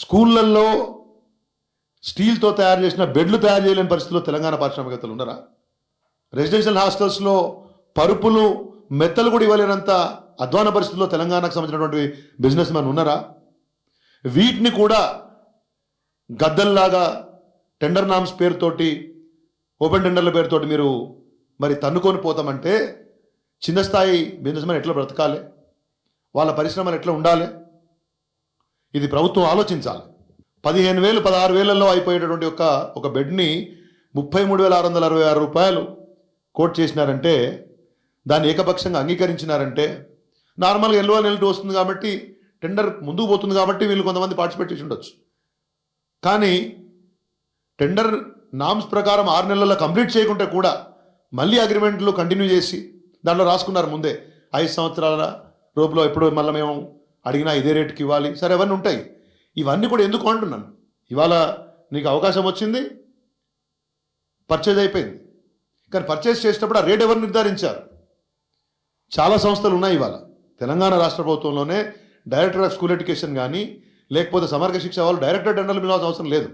స్కూళ్ళల్లో స్టీల్తో తయారు చేసిన బెడ్లు తయారు చేయలేని పరిస్థితుల్లో తెలంగాణ పారిశ్రామికవేత్తలు ఉన్నారా? రెసిడెన్షియల్ హాస్టల్స్లో పరుపులు మెత్తలు కూడా ఇవ్వలేనంత అధ్వాన పరిస్థితుల్లో తెలంగాణకు సంబంధించినటువంటి బిజినెస్ మ్యాన్ ఉన్నారా? వీటిని కూడా గద్దల్లాగా టెండర్ నామ్స్ పేరుతోటి ఓపెన్ టెండర్ల పేరుతోటి మీరు మరి తన్నుకొని పోతామంటే చిన్న స్థాయి బిజినెస్ మ్యాన్ ఎట్లా బ్రతకాలి? వాళ్ళ పరిశ్రమలు ఎట్లా ఉండాలి? ఇది ప్రభుత్వం ఆలోచించాలి. 15,000 16,000ల్లో అయిపోయేటటువంటి ఒక బెడ్ని 33,666 రూపాయలు కోట్ చేసినారంటే, దాన్ని ఏకపక్షంగా అంగీకరించినారంటే, నార్మల్గా L1 L2 వస్తుంది కాబట్టి టెండర్ ముందుకు పోతుంది కాబట్టి వీళ్ళు కొంతమంది పార్టిసిపేట్ చేసి ఉండొచ్చు. కానీ టెండర్ నామ్స్ ప్రకారం 6 నెలల్లో కంప్లీట్ చేయకుంటే కూడా మళ్ళీ అగ్రిమెంట్లు కంటిన్యూ చేసి దాంట్లో రాసుకున్నారు ముందే 5 సంవత్సరాల రూపులో ఎప్పుడు మళ్ళీ మేము అడిగినా ఇదే రేటుకి ఇవ్వాలి. సరే, అవన్నీ ఉంటాయి. ఇవన్నీ కూడా ఎందుకు అంటున్నాను, ఇవాళ నీకు అవకాశం వచ్చింది, పర్చేజ్ అయిపోయింది. కానీ పర్చేజ్ చేసేటప్పుడు ఆ రేట్ ఎవరు నిర్ధారించారు? చాలా సంస్థలు ఉన్నాయి ఇవాళ తెలంగాణ రాష్ట్ర ప్రభుత్వంలోనే. డైరెక్టర్ ఆఫ్ స్కూల్ ఎడ్యుకేషన్ కానీ లేకపోతే సమగ్ర శిక్ష వాళ్ళు డైరెక్టర్ టెండర్లు పిలవాల్సిన అవసరం లేదు.